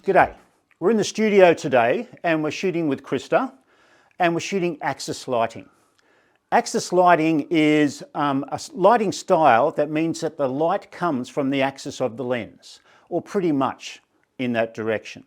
G'day. We're in the studio today and we're shooting with Krista and we're shooting axis lighting. Axis lighting is a lighting style that means that the light comes from the axis of the lens, or pretty much in that direction.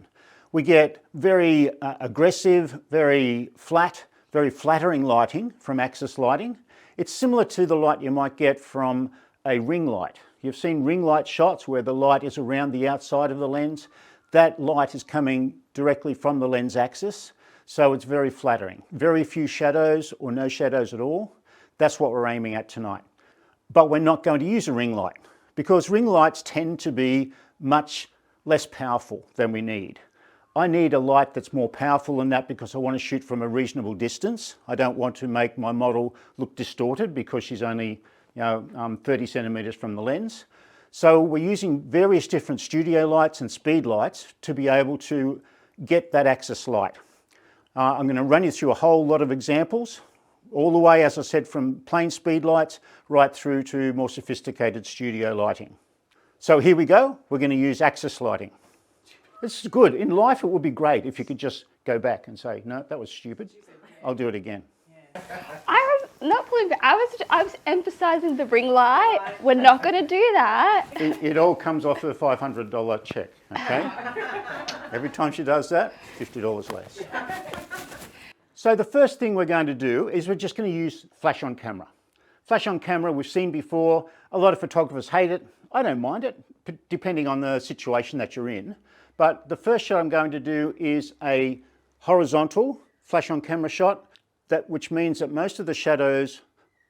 We get very aggressive, very flat, very flattering lighting from axis lighting. It's similar to the light you might get from a ring light. You've seen ring light shots where the light is around the outside of the lens. That light is coming directly from the lens axis, so it's very flattering. Very few shadows or no shadows at all. That's what we're aiming at tonight. But we're not going to use a ring light because ring lights tend to be much less powerful than we need. I need a light that's more powerful than that because I want to shoot from a reasonable distance. I don't want to make my model look distorted because she's only 30 centimeters from the lens. So we're using various different studio lights and speed lights to be able to get that axis light. I'm going to run you through a whole lot of examples, all the way, as I said, from plain speed lights right through to more sophisticated studio lighting. So here we go. We're going to use axis lighting. This is good. In life, it would be great if you could just go back and say, no, that was stupid. I'll do it again. I was emphasizing the ring light. We're not going to do that. It all comes off a $500 check, okay? Every time she does that, $50 less. So the first thing we're going to do is we're just going to use flash on camera. Flash on camera we've seen before. A lot of photographers hate it. I don't mind it, depending on the situation that you're in. But the first shot I'm going to do is a horizontal flash on camera shot, which means that most of the shadows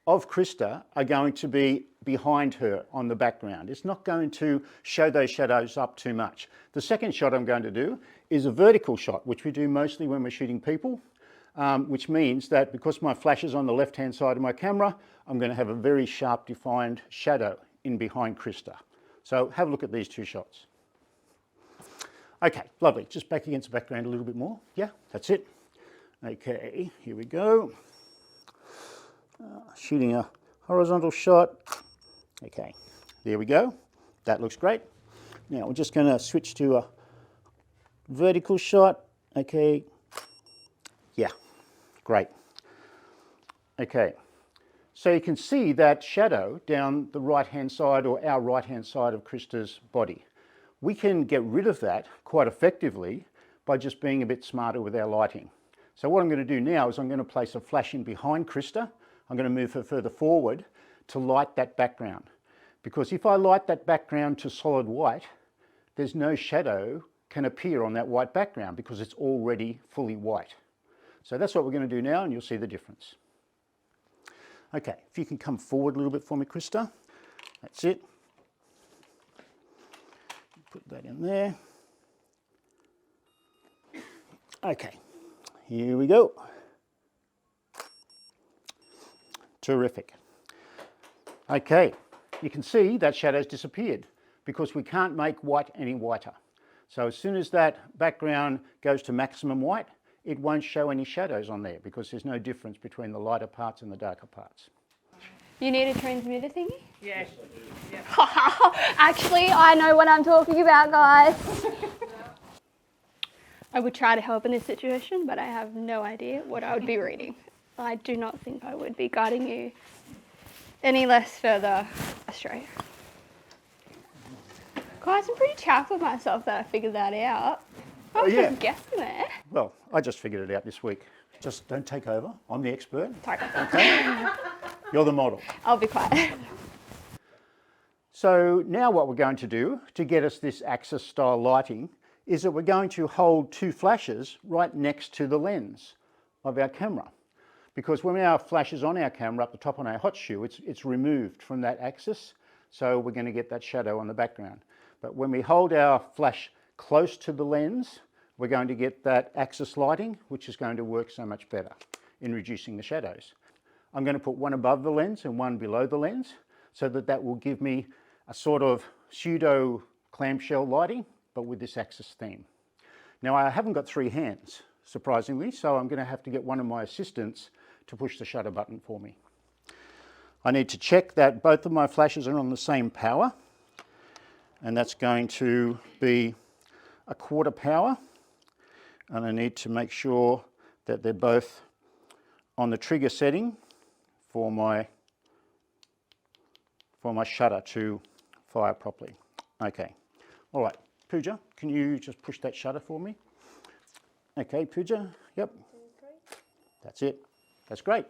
of Krista are going to be behind her on the background. It's not going to show those shadows up too much. The second shot I'm going to do is a vertical shot, which we do mostly when we're shooting people, which means that because my flash is on the left-hand side of my camera, I'm going to have a very sharp defined shadow in behind Krista. So have a look at these two shots. Okay, lovely. Just back against the background a little bit more. Yeah, that's it. Okay, here we go. Shooting a horizontal shot. Okay, there we go. That looks great. Now we're just going to switch to a vertical shot. Okay, yeah, great. Okay, so you can see that shadow down the right-hand side, or our right-hand side of Krista's body. We can get rid of that quite effectively by just being a bit smarter with our lighting. So what I'm going to do now is I'm going to place a flash in behind Krista. I'm going to move her further forward to light that background. Because if I light that background to solid white, there's no shadow can appear on that white background because it's already fully white. So that's what we're going to do now, and you'll see the difference. Okay, if you can come forward a little bit for me, Krista. That's it. Put that in there. Okay. Here we go. Terrific. Okay, you can see that shadow's disappeared because we can't make white any whiter. So as soon as that background goes to maximum white, it won't show any shadows on there because there's no difference between the lighter parts and the darker parts. You need a transmitter thingy? Yes. Yeah. Actually, I know what I'm talking about, guys. I would try to help in this situation, but I have no idea what I would be reading. I do not think I would be guiding you any less further astray. Guys, I'm pretty chuffed with myself that I figured that out. I was just guessing there. Well, I just figured it out this week. Just don't take over. I'm the expert. Sorry. Okay? You're the model. I'll be quiet. So now what we're going to do to get us this axis style lighting is that we're going to hold two flashes right next to the lens of our camera. Because when our flash is on our camera up the top on our hot shoe, it's removed from that axis, so we're going to get that shadow on the background. But when we hold our flash close to the lens, we're going to get that axis lighting, which is going to work so much better in reducing the shadows. I'm going to put one above the lens and one below the lens, so that will give me a sort of pseudo clamshell lighting, but with this axis theme. Now I haven't got three hands, surprisingly, so I'm going to have to get one of my assistants to push the shutter button for me. I need to check that both of my flashes are on the same power, and that's going to be 1/4 power, and I need to make sure that they're both on the trigger setting for my shutter to fire properly. Okay, all right, Pooja, can you just push that shutter for me? Okay, Pooja, yep. That's it, that's great.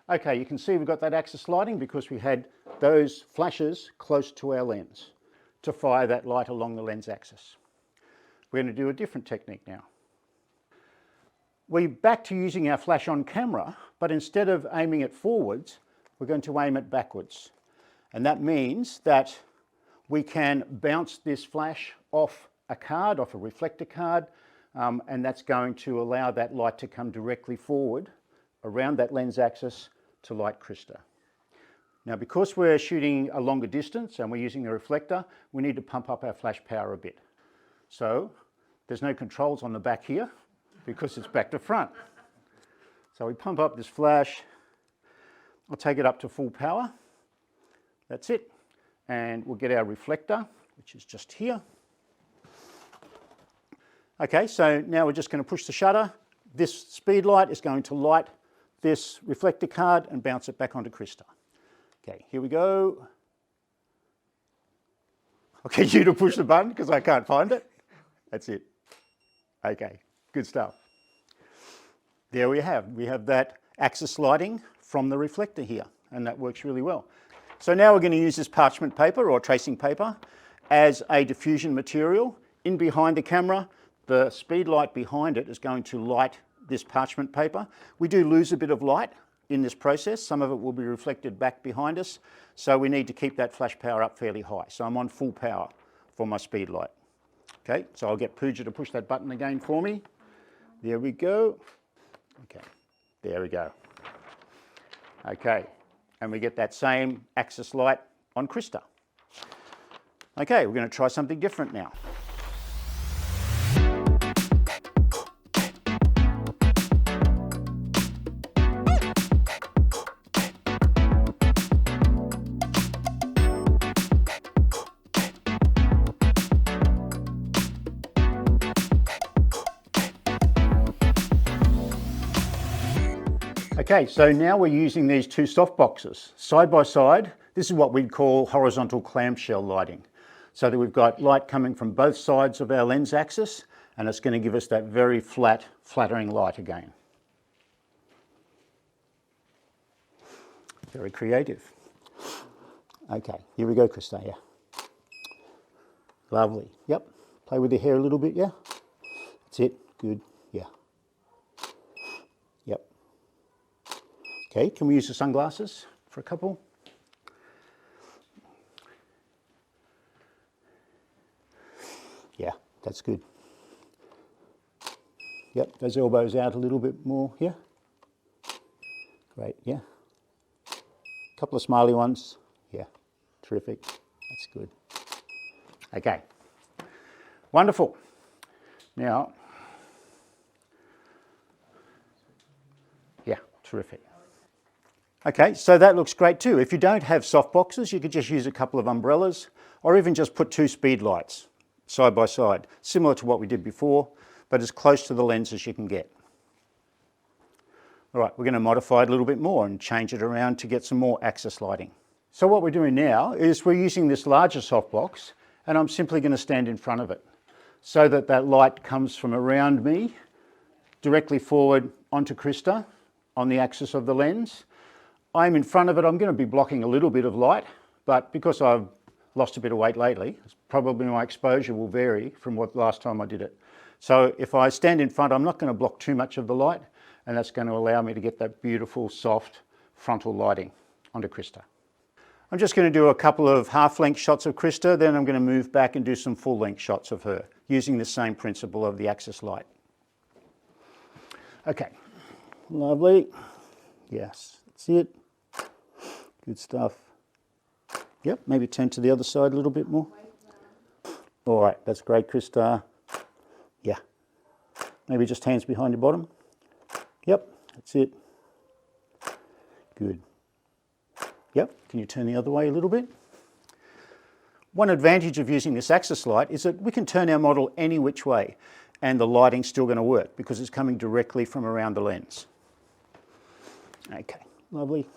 Okay, you can see we've got that axis lighting because we had those flashes close to our lens to fire that light along the lens axis. We're going to do a different technique now. We're back to using our flash on camera, but instead of aiming it forwards, we're going to aim it backwards. And that means that we can bounce this flash off a card, off a reflector card, and that's going to allow that light to come directly forward around that lens axis to light Krista. Now, because we're shooting a longer distance and we're using a reflector, we need to pump up our flash power a bit. So there's no controls on the back here because it's back to front. So we pump up this flash. I'll take it up to full power. That's it. And we'll get our reflector, which is just here. Okay, so now we're just going to push the shutter. This speed light is going to light this reflector card and bounce it back onto Krista. Okay, here we go. I'll get you to push the button because I can't find it. That's it. Okay, good stuff. There we have that axis lighting from the reflector here, and that works really well. So now we're going to use this parchment paper or tracing paper as a diffusion material. In behind the camera, the speed light behind it is going to light this parchment paper. We do lose a bit of light in this process. Some of it will be reflected back behind us, so we need to keep that flash power up fairly high. So I'm on full power for my speed light. Okay, so I'll get Pooja to push that button again for me. There we go. Okay, there we go. Okay, and we get that same axis light on Krista. Okay, we're going to try something different now. Okay, so now we're using these two soft boxes side by side. This is what we'd call horizontal clamshell lighting. So that we've got light coming from both sides of our lens axis, and it's going to give us that very flat, flattering light again. Very creative. Okay, here we go, Krista. Yeah. Lovely. Yep. Play with your hair a little bit, yeah? That's it. Good. Yeah. Yep. Okay, can we use the sunglasses for a couple? Yeah, that's good. Yep, those elbows out a little bit more, yeah? Great, yeah. Couple of smiley ones, yeah, terrific, that's good. Okay, wonderful. Now, yeah, terrific. Okay, so that looks great too. If you don't have soft boxes, you could just use a couple of umbrellas or even just put two speed lights side by side, similar to what we did before, but as close to the lens as you can get. All right, we're going to modify it a little bit more and change it around to get some more axis lighting. So what we're doing now is we're using this larger softbox, and I'm simply going to stand in front of it so that that light comes from around me directly forward onto Krista on the axis of the lens. I'm in front of it. I'm going to be blocking a little bit of light, but because I've lost a bit of weight lately, probably my exposure will vary from what last time I did it. So if I stand in front, I'm not going to block too much of the light, and that's going to allow me to get that beautiful, soft frontal lighting onto Krista. I'm just going to do a couple of half-length shots of Krista, then I'm going to move back and do some full-length shots of her, using the same principle of the axis light. Okay, lovely. Yes, that's it. Good stuff. Yep, maybe turn to the other side a little bit more. All right, that's great, Krista. Yeah. Maybe just hands behind your bottom. Yep, that's it. Good. Yep, can you turn the other way a little bit? One advantage of using this axis light is that we can turn our model any which way and the lighting's still going to work because it's coming directly from around the lens. Okay, lovely.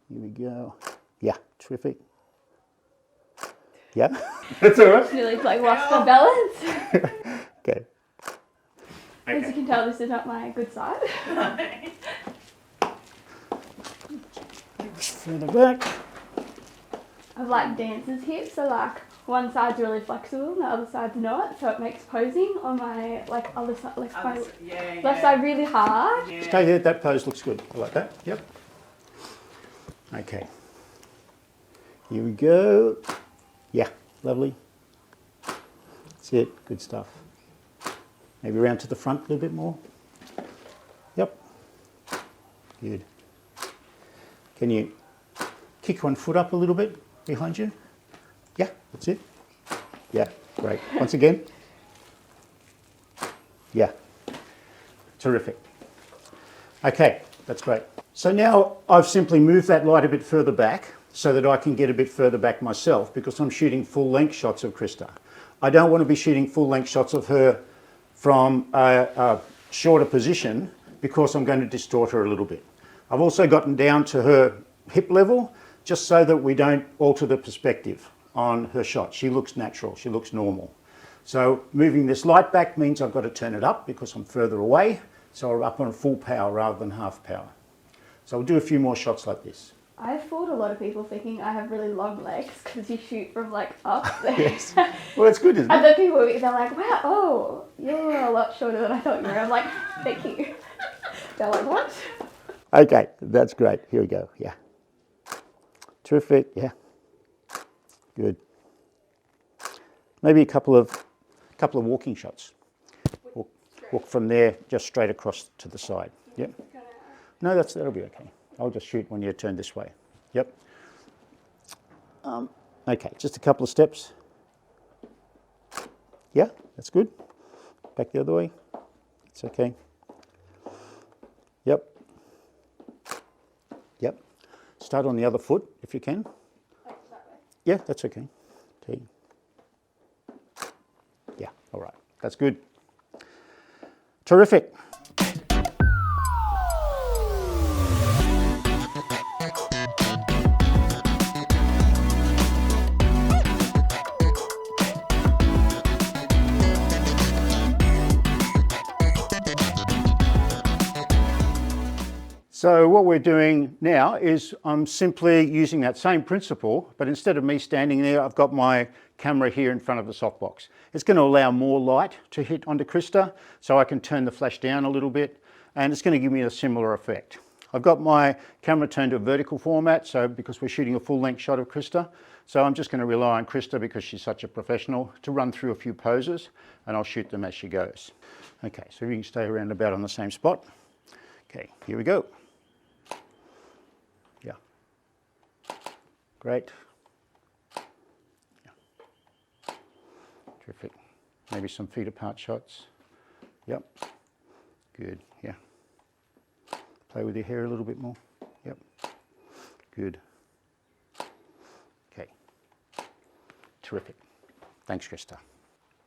Here we go. Yeah, terrific. Yeah, that's all right. Nearly like lost my balance. Okay. As you can tell, this is not my good side. Further back. I've like dancer's hips, so like one side's really flexible and the other side's not, so it makes posing on my like other side, like my left side really hard. Yeah. Stay there, that pose looks good. I like that, yep. Okay. Here we go. Yeah, lovely. That's it, good stuff. Maybe around to the front a little bit more. Yep. Good. Can you kick one foot up a little bit behind you? Yeah, that's it. Yeah, great. Once again. Yeah. Terrific. Okay, that's great. So now I've simply moved that light a bit further back so that I can get a bit further back myself because I'm shooting full length shots of Krista. I don't want to be shooting full length shots of her from a shorter position because I'm going to distort her a little bit. I've also gotten down to her hip level just so that we don't alter the perspective on her shot. She looks natural, she looks normal. So moving this light back means I've got to turn it up because I'm further away, so I'm up on full power rather than half power. So I'll do a few more shots like this. I've fooled a lot of people thinking I have really long legs because you shoot from like up there. Yes. Well, that's good, isn't And it? then people, they're like, wow, oh, you're a lot shorter than I thought you were. I'm like, thank you. They're like, what? Okay, that's great. Here we go. Yeah. Terrific. Yeah. Good. Maybe a couple of walking shots. Walk from there just straight across to the side. Yep. No, that'll be okay. I'll just shoot when you turn this way. Yep. Okay, just a couple of steps. Yeah, that's good. Back the other way. It's okay. Yep. Yep. Start on the other foot if you can. Yeah, that's okay. Okay. Yeah, all right. That's good. Terrific. So what we're doing now is I'm simply using that same principle, but instead of me standing there, I've got my camera here in front of the softbox. It's going to allow more light to hit onto Krista, so I can turn the flash down a little bit, and it's going to give me a similar effect. I've got my camera turned to a vertical format, so because we're shooting a full-length shot of Krista, so I'm just going to rely on Krista because she's such a professional to run through a few poses, and I'll shoot them as she goes. Okay, so we can stay around about on the same spot. Okay, here we go. Yeah. Great. Yeah. Terrific. Maybe some feet apart shots. Yep. Good. Yeah. Play with your hair a little bit more. Yep. Good. Okay. Terrific. Thanks, Krista.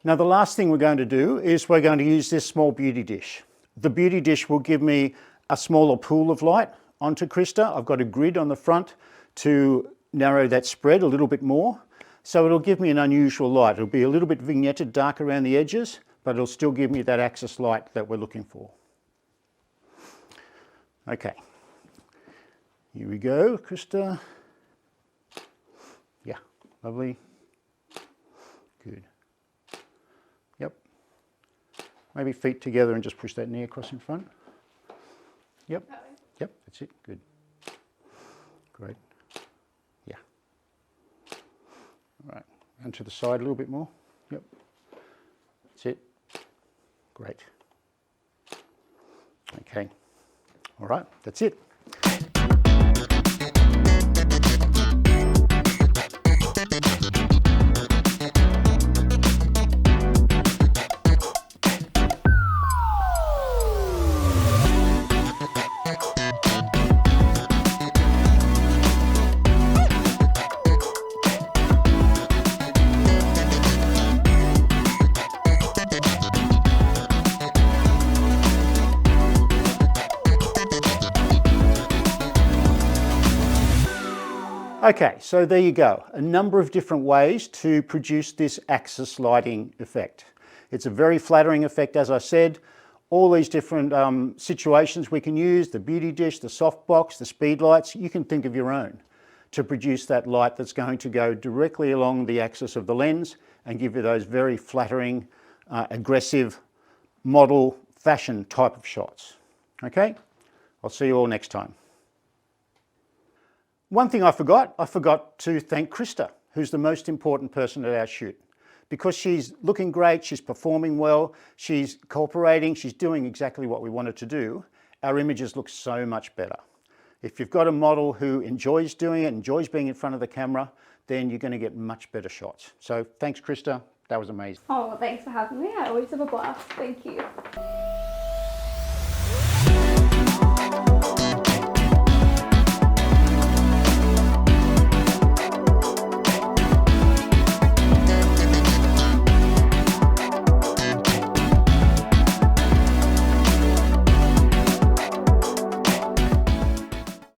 Now the last thing we're going to do is we're going to use this small beauty dish. The beauty dish will give me a smaller pool of light onto Krista. I've got a grid on the front to narrow that spread a little bit more. So it'll give me an unusual light. It'll be a little bit vignetted dark around the edges, but it'll still give me that axis light that we're looking for. Okay, here we go, Krista. Yeah, lovely. Good. Yep. Maybe feet together and just push that knee across in front. Yep. Yep, that's it. Good. Great. Yeah. All right. And to the side a little bit more. Yep. That's it. Great. Okay. All right, that's it. Okay, so there you go. A number of different ways to produce this axis lighting effect. It's a very flattering effect, as I said. All these different situations we can use, the beauty dish, the softbox, the speed lights, you can think of your own to produce that light that's going to go directly along the axis of the lens and give you those very flattering, aggressive, model, fashion type of shots. Okay, I'll see you all next time. One thing I forgot to thank Krista, who's the most important person at our shoot. Because she's looking great, she's performing well, she's cooperating, she's doing exactly what we wanted to do, our images look so much better. If you've got a model who enjoys doing it, enjoys being in front of the camera, then you're going to get much better shots. So thanks, Krista. That was amazing. Oh, well, thanks for having me. I always have a blast. Thank you.